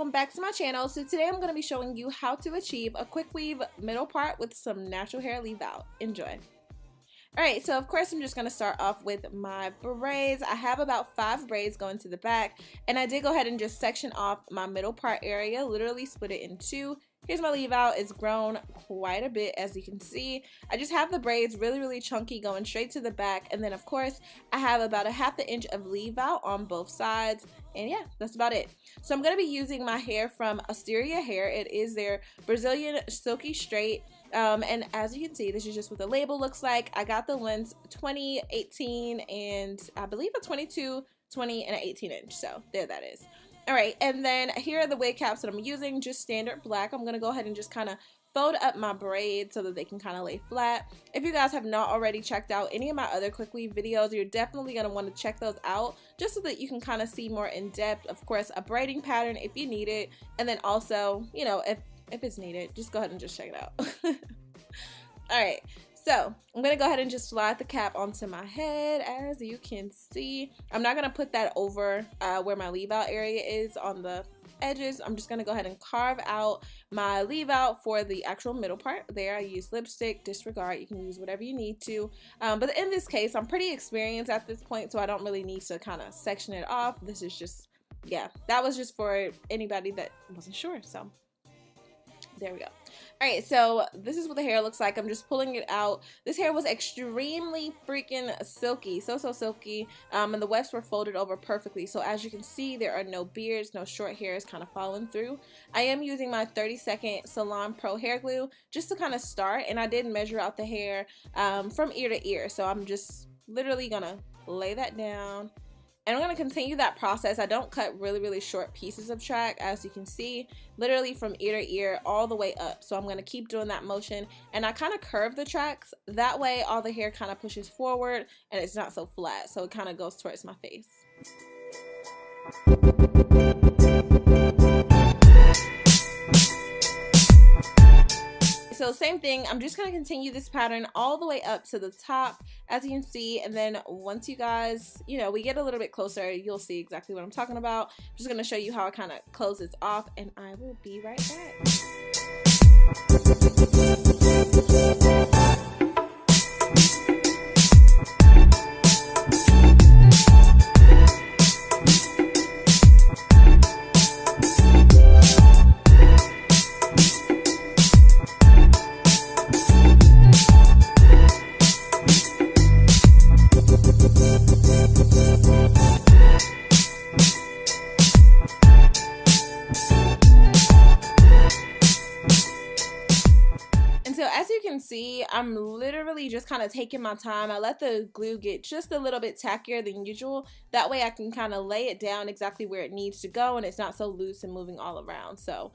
welcome back to my channel. So today I'm going to be showing you how to achieve a quick weave middle part with some natural hair leave out. Enjoy. Alright, so of course I'm just going to start off with my braids. I have about 5 braids going to the back, and I did go ahead and just section off my middle part area, literally split it in 2. Here's my leave out. It's grown quite a bit, as you can see. I just have the braids really chunky going straight to the back, and then of course I have about 1/2 inch of leave out on both sides, and yeah, that's about it. So I'm going to be using my hair from Asteria Hair. It is their Brazilian silky straight. And as you can see, this is just what the label looks like. I got the lengths 20, 18, and I believe a 22, 20, and an 18 inch. So there that is. Alright, and then here are the wig caps that I'm using, just standard black. I'm going to go ahead and just kind of fold up my braids so that they can kind of lay flat. If you guys have not already checked out any of my other quick weave videos, you're definitely going to want to check those out just so that you can kind of see more in depth. Of course, a braiding pattern if you need it, and then also, you know, if it's needed, just go ahead and just check it out. Alright, so I'm going to go ahead and just slide the cap onto my head. As you can see, I'm not going to put that over where my leave out area is on the edges. I'm just going to go ahead and carve out my leave out for the actual middle part there. I use lipstick, disregard, you can use whatever you need to, but in this case I'm pretty experienced at this point, so I don't really need to kind of section it off. This is just, yeah, that was just for anybody that wasn't sure, so there we go. Alright, so this is what the hair looks like. I'm just pulling it out. This hair was extremely freaking silky, so silky, and the wefts were folded over perfectly. So as you can see, there are no beards, no short hairs kind of falling through. I am using my 30-second Salon Pro hair glue just to kind of start, and I did measure out the hair from ear to ear. So I'm just literally gonna lay that down. And I'm going to continue that process. I don't cut really short pieces of track, as you can see, literally from ear to ear all the way up. So I'm going to keep doing that motion, and I kind of curve the tracks. That way all the hair kind of pushes forward and it's not so flat. So it kind of goes towards my face. So same thing, I'm just going to continue this pattern all the way up to the top, as you can see, and then once you guys, you know, we get a little bit closer, you'll see exactly what I'm talking about. I'm just going to show you how I kind of close this off, and I will be right back. So as you can see, I'm literally just kind of taking my time. I let the glue get just a little bit tackier than usual. That way I can kind of lay it down exactly where it needs to go, and it's not so loose and moving all around. So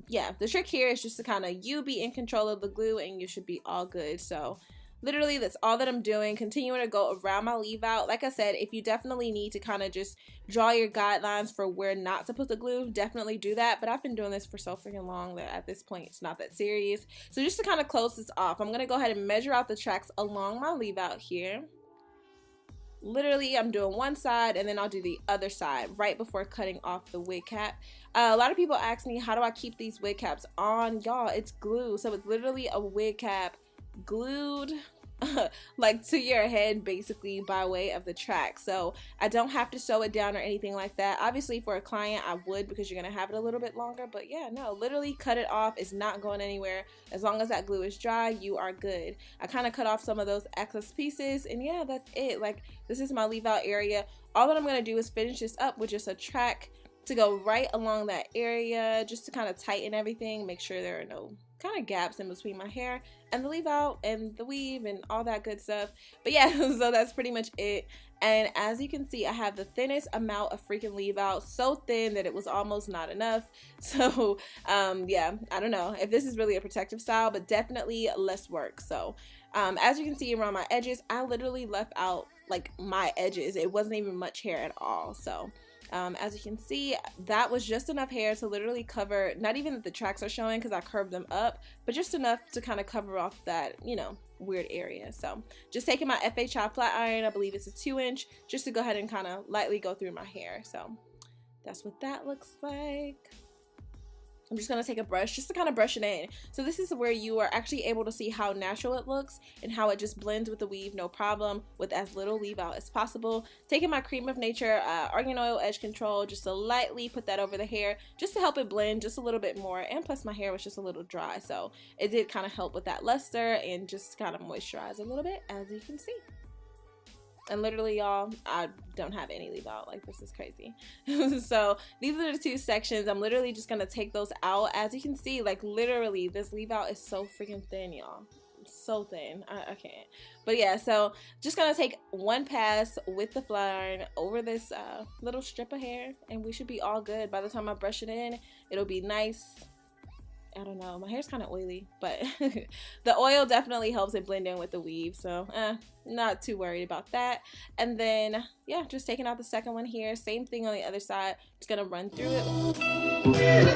yeah, the trick here is just to kind of you be in control of the glue, and you should be all good. So literally that's all that I'm doing, continuing to go around my leave out. Like I said, if you definitely need to kind of just draw your guidelines for where not to put the glue, definitely do that. But I've been doing this for so freaking long that at this point it's not that serious. So just to kind of close this off, I'm going to go ahead and measure out the tracks along my leave out here. Literally I'm doing one side, and then I'll do the other side right before cutting off the wig cap. A lot of people ask me, how do I keep these wig caps on? Y'all, it's glue. So it's literally a wig cap glued like to your head, basically, by way of the track. So I don't have to sew it down or anything like that. Obviously for a client I would, because you're gonna have it a little bit longer, but yeah, no, literally cut it off. It's not going anywhere. As long as that glue is dry, you are good. I kind of cut off some of those excess pieces, and yeah, that's it. Like, this is my leave out area. All that I'm gonna do is finish this up with just a track to go right along that area, just to kind of tighten everything, make sure there are no kind of gaps in between my hair and the leave out and the weave and all that good stuff. But yeah, so that's pretty much it. And as you can see, I have the thinnest amount of freaking leave out, so thin that it was almost not enough. So yeah, I don't know if this is really a protective style, but definitely less work. So as you can see around my edges, I literally left out like my edges. It wasn't even much hair at all. So as you can see, that was just enough hair to literally cover, not even that the tracks are showing because I curved them up, but just enough to kind of cover off that, you know, weird area. So just taking my FHI flat iron, I believe it's a 2-inch, just to go ahead and kind of lightly go through my hair. So that's what that looks like. I'm just going to take a brush just to kind of brush it in. So this is where you are actually able to see how natural it looks and how it just blends with the weave, no problem, with as little leave out as possible. Taking my Cream of Nature Argan Oil Edge Control just to lightly put that over the hair just to help it blend just a little bit more. And plus my hair was just a little dry, so it did kind of help with that luster and just kind of moisturize a little bit, as you can see. And literally, y'all, I don't have any leave out. Like, this is crazy. So these are the two sections. I'm literally just gonna take those out. As you can see, like, literally this leave out is so freaking thin, y'all. So thin. I can't. But yeah, so just gonna take one pass with the flat iron over this little strip of hair, and we should be all good. By the time I brush it in, it'll be nice. I don't know, my hair's kind of oily, but the oil definitely helps it blend in with the weave, so not too worried about that. And then yeah, just taking out the second one here, same thing on the other side, just gonna run through it.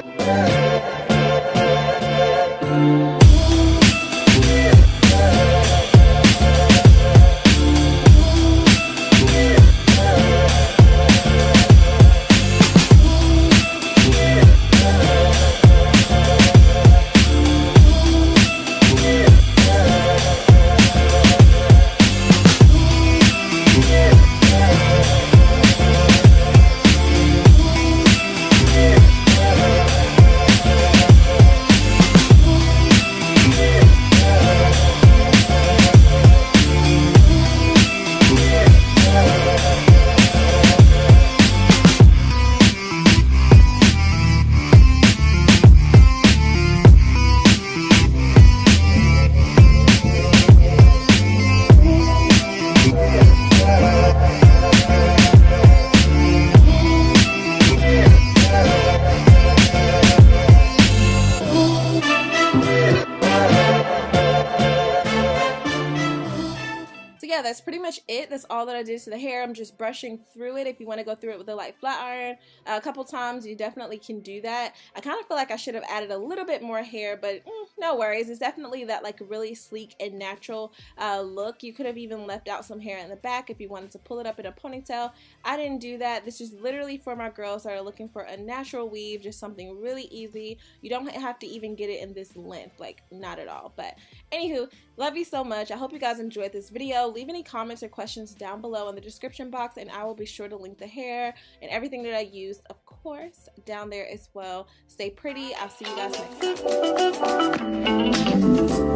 Yeah, that's pretty much it. That's all that I did to the hair. I'm just brushing through it. If you want to go through it with a light flat iron a couple times, you definitely can do that. I kind of feel like I should have added a little bit more hair, but no worries. It's definitely that like really sleek and natural look. You could have even left out some hair in the back if you wanted to pull it up in a ponytail. I didn't do that. This is literally for my girls that are looking for a natural weave, just something really easy. You don't have to even get it in this length, like not at all. But anywho, love you so much. I hope you guys enjoyed this video. Leave any comments or questions down below in the description box, and I will be sure to link the hair and everything that I used, of course, down there as well. Stay pretty. I'll see you guys next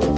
time.